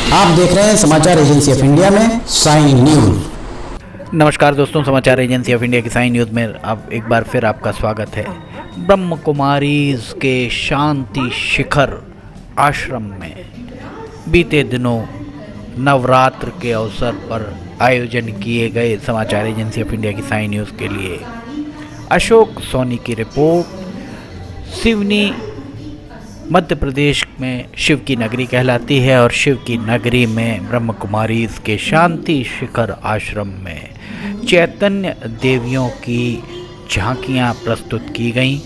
आप देख रहे हैं समाचार एजेंसी ऑफ इंडिया में साइन न्यूज। नमस्कार दोस्तों, समाचार एजेंसी ऑफ इंडिया की साइन न्यूज़ में अब एक बार फिर आपका स्वागत है। ब्रह्म कुमारीज के शांति शिखर आश्रम में बीते दिनों नवरात्र के अवसर पर आयोजन किए गए समाचार एजेंसी ऑफ इंडिया की साइन न्यूज़ के लिए अशोक सोनी की रिपोर्ट। सिवनी मध्य प्रदेश में शिव की नगरी कहलाती है और शिव की नगरी में ब्रह्म कुमारीज के शांति शिखर आश्रम में चैतन्य देवियों की झांकियाँ प्रस्तुत की गईं।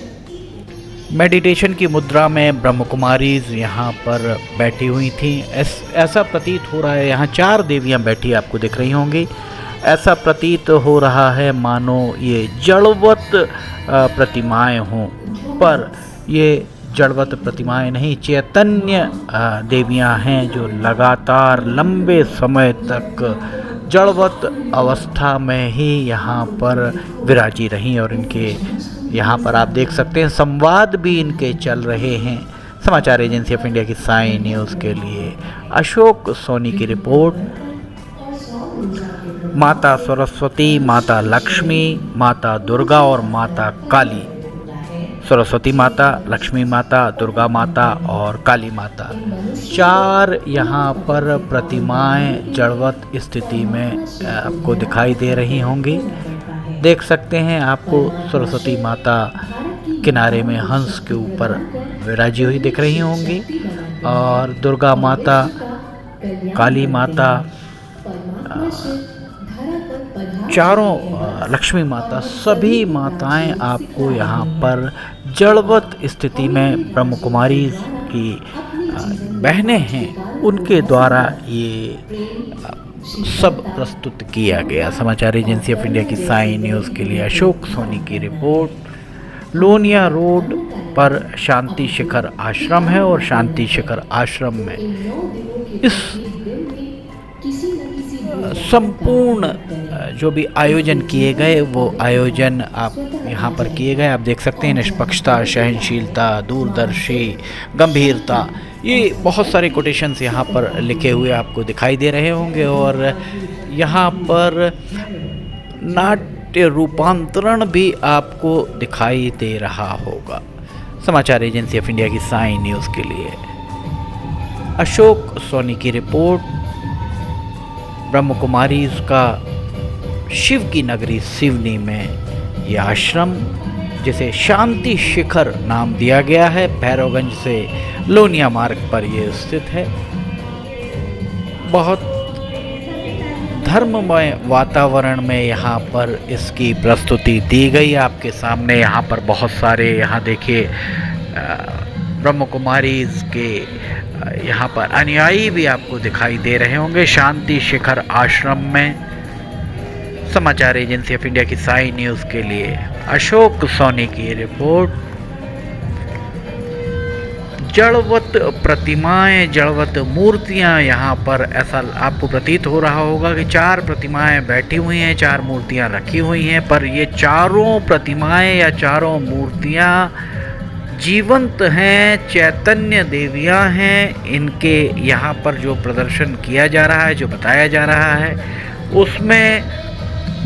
मेडिटेशन की मुद्रा में ब्रह्म कुमारीज यहाँ पर बैठी हुई थीं। ऐसा प्रतीत हो रहा है, यहाँ 4 देवियाँ बैठी आपको दिख रही होंगी। ऐसा प्रतीत हो रहा है मानो ये जड़वत प्रतिमाएं हों, पर ये जड़वत प्रतिमाएं नहीं, चैतन्य देवियां हैं जो लगातार लंबे समय तक जड़वत अवस्था में ही यहाँ पर विराजी रहीं और इनके यहाँ पर आप देख सकते हैं संवाद भी इनके चल रहे हैं। समाचार एजेंसी ऑफ इंडिया की साइन न्यूज़ के लिए अशोक सोनी की रिपोर्ट। माता सरस्वती, माता लक्ष्मी, माता दुर्गा और माता काली, सरस्वती माता, लक्ष्मी माता, दुर्गा माता और काली माता, 4 यहाँ पर प्रतिमाएं जड़वत स्थिति में आपको दिखाई दे रही होंगी। देख सकते हैं आपको सरस्वती माता किनारे में हंस के ऊपर विराजी हुई दिख रही होंगी और दुर्गा माता, काली माता, चारों लक्ष्मी माता, सभी माताएं आपको यहाँ पर जड़वत स्थिति में ब्रह्म कुमारीज की बहनें हैं उनके द्वारा ये सब प्रस्तुत किया गया। समाचार एजेंसी ऑफ इंडिया की साइन न्यूज़ के लिए अशोक सोनी की रिपोर्ट। लोनिया रोड पर शांति शिखर आश्रम है और शांति शिखर आश्रम में इस संपूर्ण जो भी आयोजन किए गए वो आयोजन आप यहाँ पर किए गए। आप देख सकते हैं निष्पक्षता, सहनशीलता, दूरदर्शी, गंभीरता, ये बहुत सारे कोटेशंस यहाँ पर लिखे हुए आपको दिखाई दे रहे होंगे और यहाँ पर नाट्य रूपांतरण भी आपको दिखाई दे रहा होगा। समाचार एजेंसी ऑफ इंडिया की साइन न्यूज़ के लिए अशोक सोनी की रिपोर्ट। ब्रह्म कुमारीज का शिव की नगरी सिवनी में यह आश्रम, जिसे शांति शिखर नाम दिया गया है, भैरवगंज से लोनिया मार्ग पर यह स्थित है। बहुत धर्ममय वातावरण में यहाँ पर इसकी प्रस्तुति दी गई। आपके सामने यहाँ पर बहुत सारे, यहाँ देखिए ब्रह्म कुमारीज के यहाँ पर अनुयायी भी आपको दिखाई दे रहे होंगे शांति शिखर आश्रम में। समाचार एजेंसी ऑफ इंडिया की साइन न्यूज़ के लिए अशोक सोनी की रिपोर्ट। जड़वत प्रतिमाएं, जड़वत मूर्तियां यहाँ पर, ऐसा आपको प्रतीत हो रहा होगा कि 4 प्रतिमाएं बैठी हुई हैं, 4 मूर्तियां रखी हुई हैं, पर ये चारों प्रतिमाएं या चारों मूर्तियां जीवंत हैं, चैतन्य देवियां हैं। इनके यहाँ पर जो प्रदर्शन किया जा रहा है, जो बताया जा रहा है, उसमें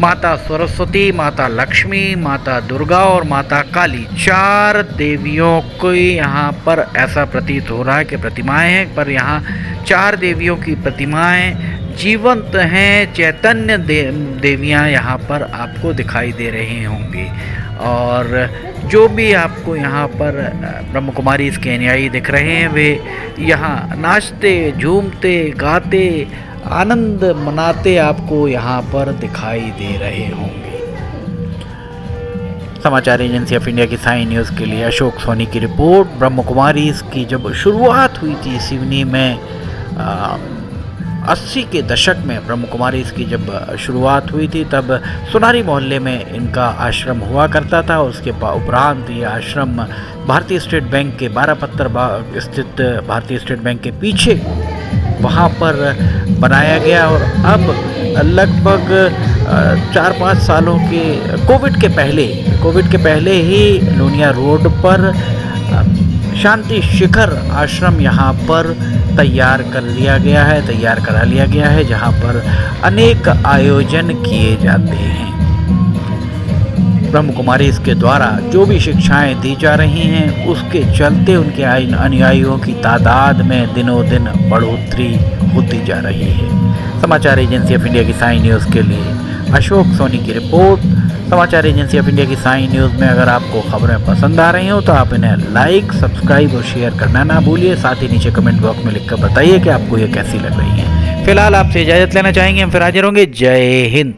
माता सरस्वती, माता लक्ष्मी, माता दुर्गा और माता काली, 4 देवियों को यहाँ पर ऐसा प्रतीत हो रहा है कि प्रतिमाएं हैं, पर यहाँ 4 देवियों की प्रतिमाएं जीवंत हैं, चैतन्य देवियाँ यहाँ पर आपको दिखाई दे रही होंगी। और जो भी आपको यहाँ पर ब्रह्म कुमारीज के अनुयायी दिख रहे हैं वे यहाँ नाचते, झूमते, गाते, आनंद मनाते आपको यहाँ पर दिखाई दे रहे होंगे। समाचार एजेंसी ऑफ इंडिया की साइन न्यूज़ के लिए अशोक सोनी की रिपोर्ट। ब्रह्म कुमारीज की जब शुरुआत हुई थी सिवनी में 80 के दशक में, ब्रह्म कुमारीज की जब शुरुआत हुई थी तब सोनारी मोहल्ले में इनका आश्रम हुआ करता था। उसके उपरांत ये आश्रम भारतीय स्टेट बैंक के 12 पत्थर स्थित भारतीय स्टेट बैंक के पीछे वहाँ पर बनाया गया और अब लगभग 4-5 सालों के कोविड के पहले ही लोनिया रोड पर शांति शिखर आश्रम यहाँ पर तैयार करा लिया गया है, जहाँ पर अनेक आयोजन किए जाते हैं। ब्रह्म कुमारी इसके द्वारा जो भी शिक्षाएं दी जा रही हैं, उसके चलते उनके अनुयायियों की तादाद में दिनों दिन बढ़ोतरी होती जा रही है। समाचार एजेंसी ऑफ इंडिया की साई न्यूज़ के लिए अशोक सोनी की रिपोर्ट। समाचार एजेंसी ऑफ इंडिया की साई न्यूज़ में अगर आपको खबरें पसंद आ रही हो तो आप इन्हें लाइक, सब्सक्राइब और शेयर करना ना भूलिए। साथ ही नीचे कमेंट बॉक्स में लिखकर बताइए कि आपको ये कैसी लग रही है। फिलहाल आपसे इजाज़त लेना चाहेंगे, हम फिर हाजिर होंगे। जय हिंद।